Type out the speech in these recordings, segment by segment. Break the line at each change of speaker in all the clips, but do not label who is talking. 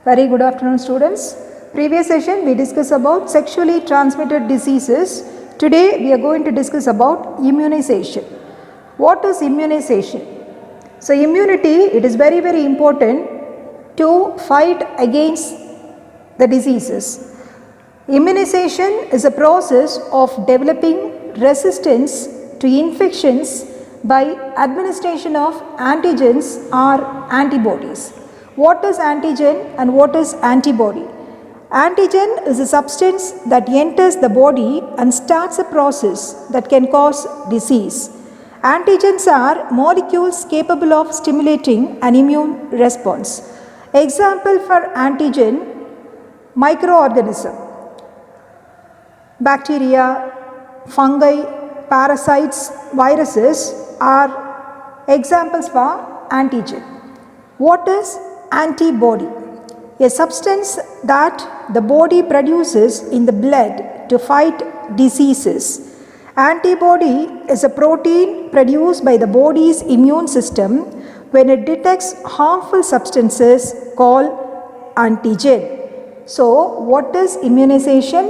Very good afternoon, students. Previous session we discussed about sexually transmitted diseases. Today we are going to discuss about immunization. What is immunization? So immunity, it is very important to fight against the diseases. Immunization is a process of developing resistance to infections by administration of antigens or antibodies. What is antigen and what is antibody? Antigen is a substance that enters the body and starts a process that can cause disease. Antigens are molecules capable of stimulating an immune response. Example for antigen: microorganism, bacteria, fungi, parasites, viruses are examples for antigen. What is antibody? A substance that the body produces in the blood to fight diseases. Antibody is a protein produced by the body's immune system when it detects harmful substances called antigen. So, what is immunization?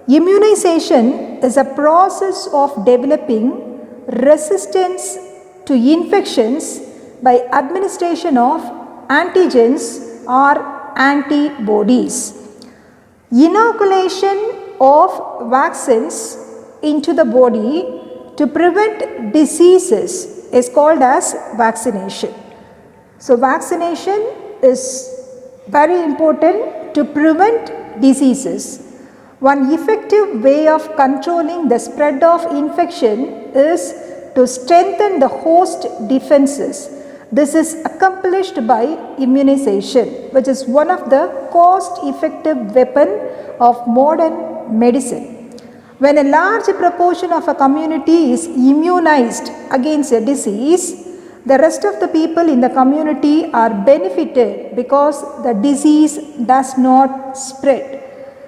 Immunization is a process of developing resistance to infections by administration of antigens or antibodies. Inoculation of vaccines into the body to prevent diseases is called as vaccination. So vaccination is very important to prevent diseases. One effective way of controlling the spread of infection is to strengthen the host defenses. This is accomplished by immunization, which is one of the cost-effective weapon of modern medicine. When a large proportion of a community is immunized against a disease, the rest of the people in the community are benefited because the disease does not spread.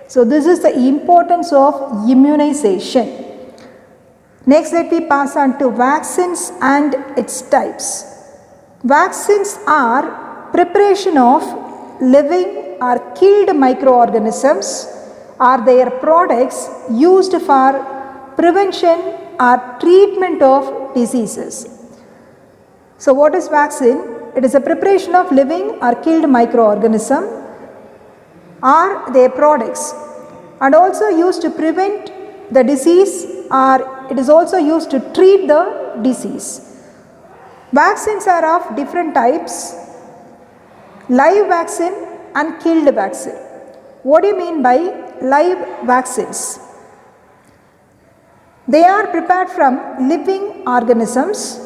So this is the importance of immunization. Next, let me pass on to vaccines and its types. Vaccines are preparation of living or killed microorganisms or their products used for prevention or treatment of diseases. So what is vaccine? It is a preparation of living or killed microorganism or their products, and also used to prevent the disease, or it is also used to treat the disease. Vaccines are of different types: live vaccine and killed vaccine. What do you mean by live vaccines? They are prepared from living organisms.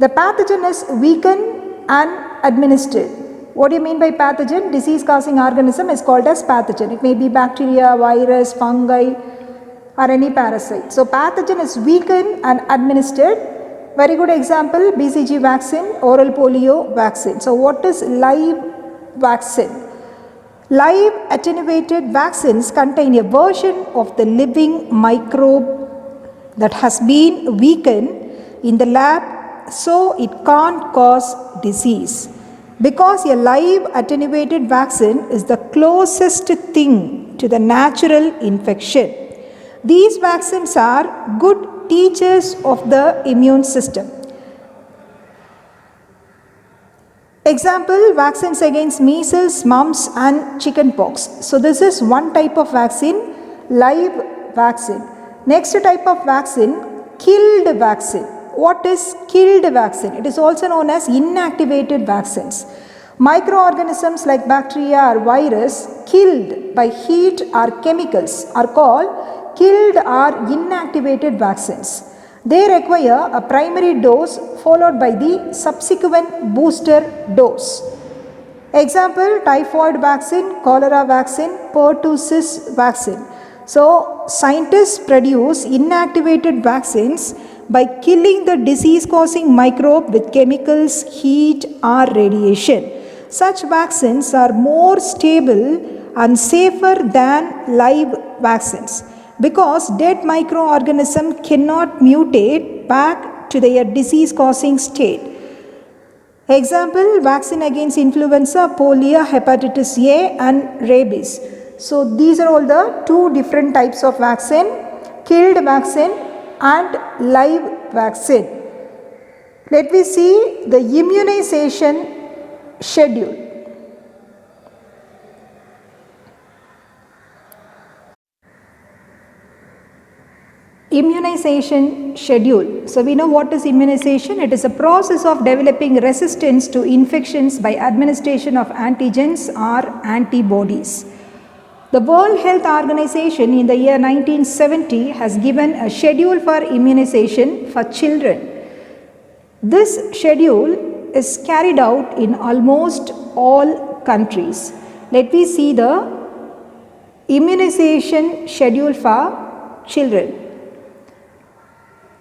The pathogen is weakened and administered. What do you mean by pathogen? Disease causing organism is called as pathogen. It may be bacteria, virus, fungi, or any parasite. So pathogen is weakened and administered. Very good example: BCG vaccine, oral polio vaccine. So what is live vaccine? Live attenuated vaccines contain a version of the living microbe that has been weakened in the lab, so it can't cause disease. Because a live attenuated vaccine is the closest thing to the natural infection. These vaccines are good teachers of the immune system. Example: vaccines against measles, mumps and chickenpox. So this is one type of vaccine, live vaccine. Next type of vaccine, killed vaccine. What is killed vaccine? It is also known as inactivated vaccines. Microorganisms like bacteria or virus killed by heat or chemicals are called killed or inactivated vaccines. They require a primary dose followed by the subsequent booster dose. Example: typhoid vaccine, cholera vaccine, pertussis vaccine. So scientists produce inactivated vaccines by killing the disease causing microbe with chemicals, heat or radiation. Such vaccines are more stable and safer than live vaccines because dead microorganisms cannot mutate back to their disease causing state. Example, vaccine against influenza, polio, hepatitis A and rabies. So these are all the two different types of vaccine, killed vaccine and live vaccine. Let me see the immunization schedule. Immunization schedule. So we know what is immunization. It is a process of developing resistance to infections by administration of antigens or antibodies. The World Health Organization in the year 1970 has given a schedule for immunization for children. This schedule is carried out in almost all countries. Let me see the immunization schedule for children.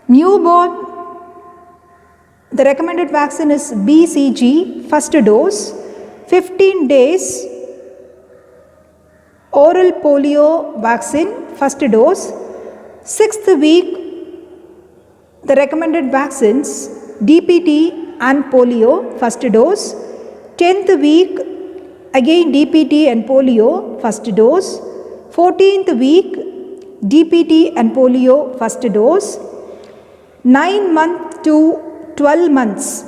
Newborn, the recommended vaccine is BCG, first dose, 15 days, oral polio vaccine, first dose, 6th week, the recommended vaccines, DPT and polio, first dose, 10th week, again DPT and polio, first dose, 14th week, DPT and polio, first dose, 9 months to 12 months.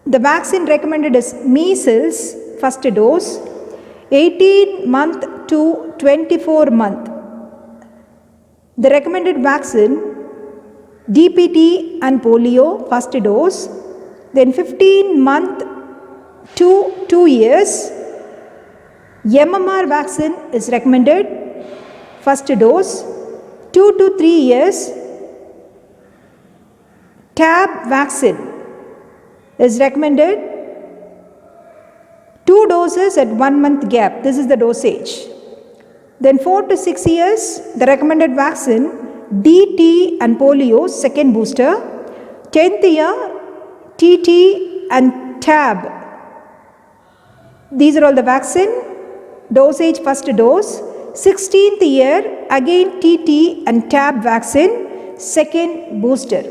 The vaccine recommended is measles, first dose, 18 month to 24 month. The recommended vaccine, DPT and polio, first dose, then 15 month to 2 years. MMR vaccine is recommended, first dose, 2 to 3 years. TAB vaccine is recommended 2 doses at 1 month gap. This is the dosage. Then 4 to 6 years, the recommended vaccine DT and polio, second booster. 10th year, TT and TAB. These are all the vaccine. Dosage, first dose. 16th year, again TT and TAB vaccine, second booster.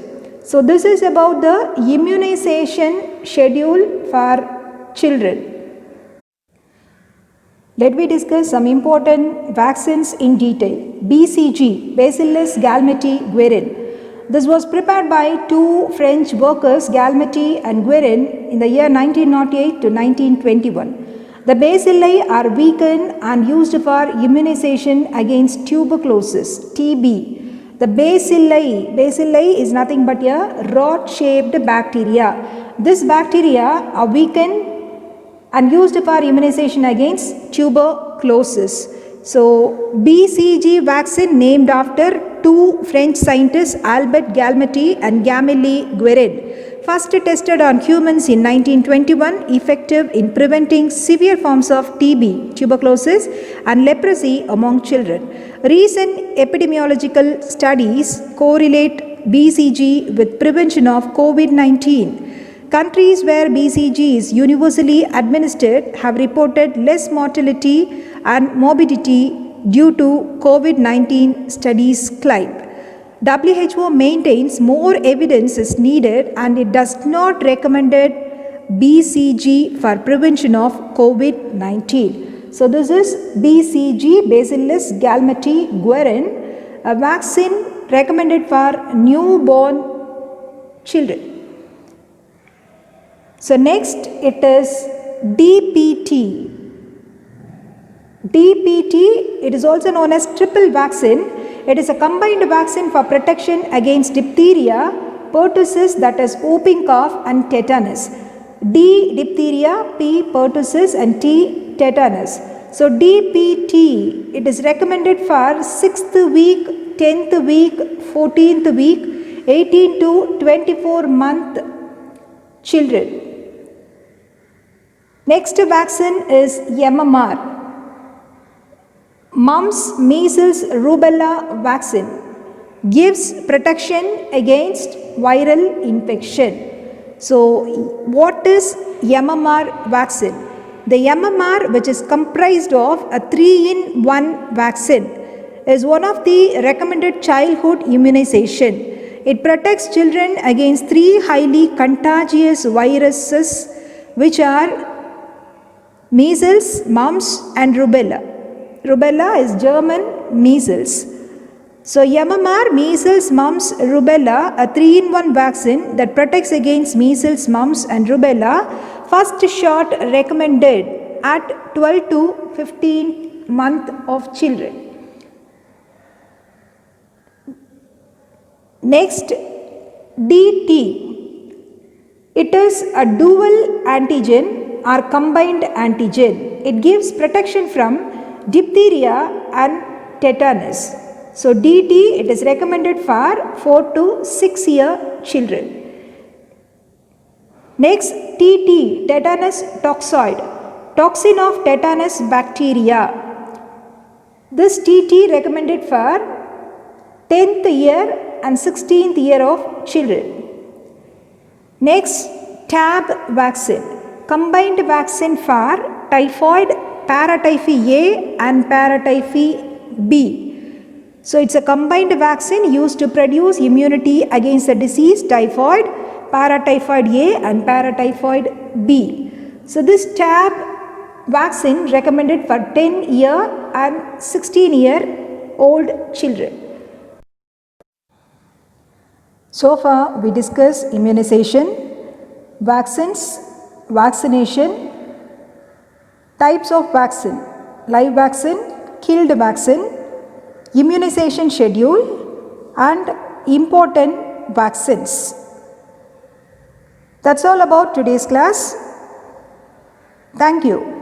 So this is about the immunization schedule for children. Let me discuss some important vaccines in detail. BCG, Bacillus Galmeti-Guerin. This was prepared by two French workers, Galmeti and Guerin, in the year 1908 to 1921. The bacilli are weakened and used for immunization against tuberculosis, TB. The bacilli is nothing but a rod-shaped bacteria. This bacteria are weakened and used for immunization against tuberculosis. So, BCG vaccine named after two French scientists, Albert Galmeti and Camille Guerin. First tested on humans in 1921, effective in preventing severe forms of TB, tuberculosis and leprosy among children. Recent epidemiological studies correlate BCG with prevention of COVID-19. Countries where BCG is universally administered have reported less mortality and morbidity due to COVID-19 studies claim. WHO maintains more evidence is needed and it does not recommend BCG for prevention of COVID-19. So this is BCG, Bacillus Galmeti-Guerin, a vaccine recommended for newborn children. So next it is DPT. DPT, it is also known as triple vaccine. It is a combined vaccine for protection against diphtheria, pertussis, that is whooping cough, and tetanus. D diphtheria, P pertussis and T tetanus. So DPT, it is recommended for 6th week, 10th week, 14th week, 18 to 24 month children. Next vaccine is MMR. Mumps, measles, rubella vaccine gives protection against viral infection. So, what is MMR vaccine? The MMR, which is comprised of a 3-in-1 vaccine, is one of the recommended childhood immunization. It protects children against 3 highly contagious viruses, which are measles, mumps, and rubella. Rubella is German measles. So, MMR, measles, mumps, rubella, a 3-in-1 vaccine that protects against measles, mumps, and rubella. First shot recommended at 12 to 15 month of children. Next, DT. It is a dual antigen or combined antigen. It gives protection from diphtheria and tetanus. So, DT, it is recommended for 4 to 6 year children. Next, TT, tetanus toxoid, toxin of tetanus bacteria. This TT recommended for 10th year and 16th year of children. Next, TAB vaccine, combined vaccine for typhoid, paratyphi A and paratyphi B. So, it is a combined vaccine used to produce immunity against the disease typhoid, paratyphoid A and paratyphoid B. So, this TAB vaccine recommended for 10-year and 16-year-old children. So far, we discussed immunization, vaccines, vaccination, types of vaccine, live vaccine, killed vaccine, immunization schedule, and important vaccines. That's all about today's class. Thank you.